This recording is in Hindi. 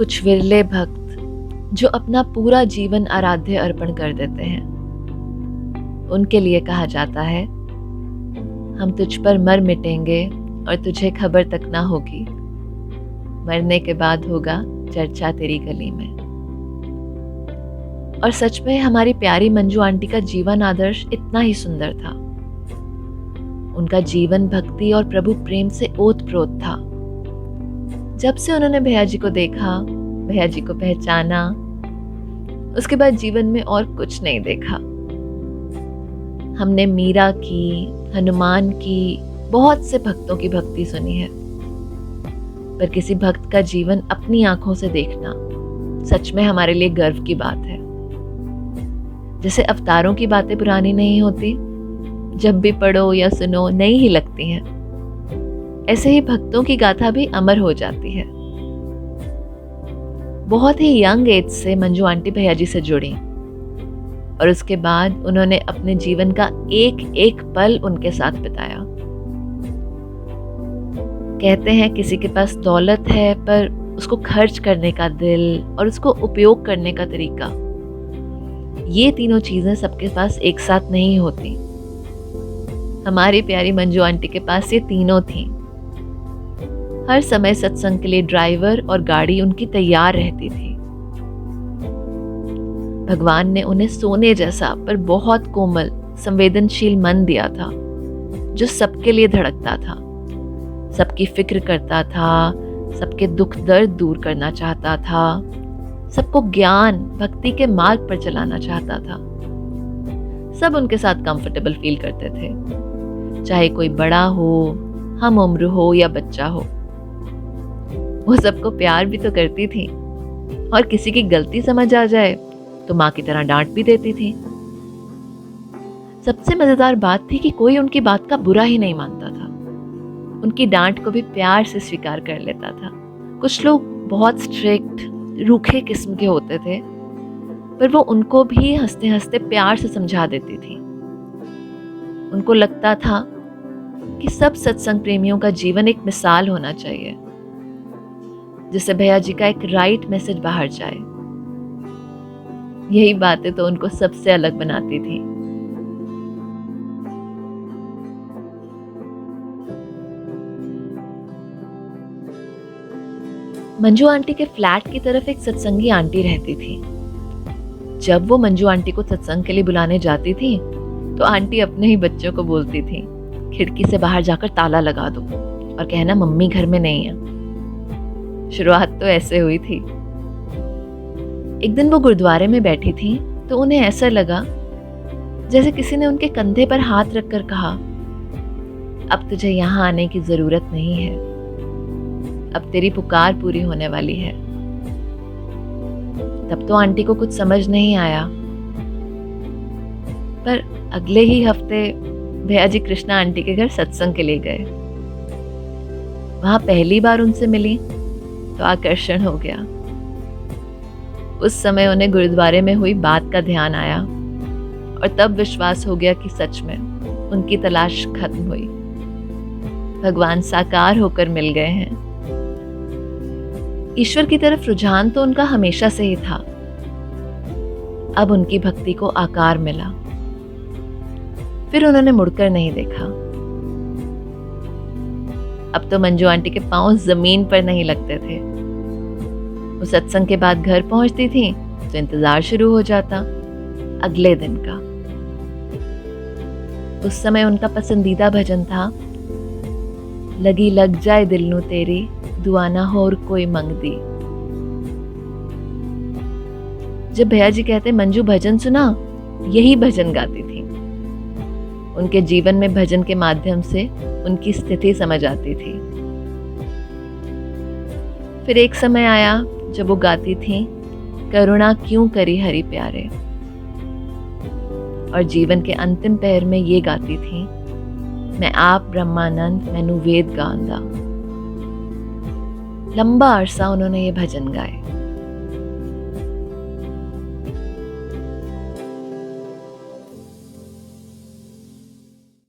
कुछ विरले भक्त जो अपना पूरा जीवन आराध्य अर्पण कर देते हैं, उनके लिए कहा जाता है, हम तुझ पर मर मिटेंगे और तुझे खबर तक ना होगी, मरने के बाद होगा चर्चा तेरी गली में। और सच में हमारी प्यारी मंजू आंटी का जीवन आदर्श इतना ही सुंदर था। उनका जीवन भक्ति और प्रभु प्रेम से ओतप्रोत था। जब से उन्होंने भैया जी को देखा, भैया जी को पहचाना, उसके बाद जीवन में और कुछ नहीं देखा। हमने मीरा की, हनुमान की, बहुत से भक्तों की भक्ति सुनी है, पर किसी भक्त का जीवन अपनी आंखों से देखना सच में हमारे लिए गर्व की बात है। जैसे अवतारों की बातें पुरानी नहीं होती, जब भी पढ़ो या सुनो नई ही लगती हैं, ऐसे ही भक्तों की गाथा भी अमर हो जाती है। बहुत ही यंग एज से मंजू आंटी भैया जी से जुड़ी और उसके बाद उन्होंने अपने जीवन का एक एक पल उनके साथ बिताया। कहते हैं किसी के पास दौलत है पर उसको खर्च करने का दिल और उसको उपयोग करने का तरीका, ये तीनों चीजें सबके पास एक साथ नहीं होती। हमारी प्यारी मंजू आंटी के पास ये तीनों थी। हर समय सत्संग के लिए ड्राइवर और गाड़ी उनकी तैयार रहती थी। भगवान ने उन्हें सोने जैसा पर बहुत कोमल संवेदनशील मन दिया था, जो सबके लिए धड़कता था, सबकी फिक्र करता था, सबके दुख दर्द दूर करना चाहता था, सबको ज्ञान भक्ति के मार्ग पर चलाना चाहता था। सब उनके साथ कंफर्टेबल फील करते थे, चाहे कोई बड़ा हो, हम उम्र हो या बच्चा हो। वो सबको प्यार भी तो करती थी और किसी की गलती समझ आ जाए तो माँ की तरह डांट भी देती थी। सबसे मजेदार बात थी कि कोई उनकी बात का बुरा ही नहीं मानता था, उनकी डांट को भी प्यार से स्वीकार कर लेता था। कुछ लोग बहुत स्ट्रिक्ट, रूखे किस्म के होते थे, पर वो उनको भी हंसते हंसते प्यार से समझा देती थी। उनको लगता था कि सब सत्संग प्रेमियों का जीवन एक मिसाल होना चाहिए, जिससे भैया जी का एक राइट मैसेज बाहर जाए। यही बातें तो उनको सबसे अलग बनाती थी। मंजू आंटी के फ्लैट की तरफ एक सत्संगी आंटी रहती थी। जब वो मंजू आंटी को सत्संग के लिए बुलाने जाती थी तो आंटी अपने ही बच्चों को बोलती थी, खिड़की से बाहर जाकर ताला लगा दो और कहना मम्मी घर में नहीं है। शुरुआत तो ऐसे हुई थी। एक दिन वो गुरुद्वारे में बैठी थी तो उन्हें ऐसा लगा जैसे किसी ने उनके कंधे पर हाथ रखकर कहा, अब तुझे यहाँ आने की जरूरत नहीं है, अब तेरी पुकार पूरी होने वाली है। तब तो आंटी को कुछ समझ नहीं आया, पर अगले ही हफ्ते भैया जी कृष्णा आंटी के घर सत्संग के लिए गए। वहां पहली बार उनसे मिली तो आकर्षण हो गया। उस समय उन्हें गुरुद्वारे में हुई बात का ध्यान आया और तब विश्वास हो गया कि सच में उनकी तलाश खत्म हुई, भगवान साकार होकर मिल गए हैं। ईश्वर की तरफ रुझान तो उनका हमेशा से ही था, अब उनकी भक्ति को आकार मिला। फिर उन्होंने मुड़कर नहीं देखा। अब तो मंजू आंटी के पांव जमीन पर नहीं लगते थे। वो सत्संग के बाद घर पहुंचती थी तो इंतजार शुरू हो जाता अगले दिन का। उस समय उनका पसंदीदा भजन था, लगी लग जाए दिल नू तेरी, दुआ ना हो और कोई मंग दी। जब भैया जी कहते मंजू भजन सुना, यही भजन गाती थी। उनके जीवन में भजन के माध्यम से उनकी स्थिति समझ आती थी। फिर एक समय आया जब वो गाती थी, करुणा क्यों करी हरि प्यारे, और जीवन के अंतिम पैर में ये गाती थी, मैं आप ब्रह्मानंद मैनू वेद गांदा। लंबा अरसा उन्होंने ये भजन गाए।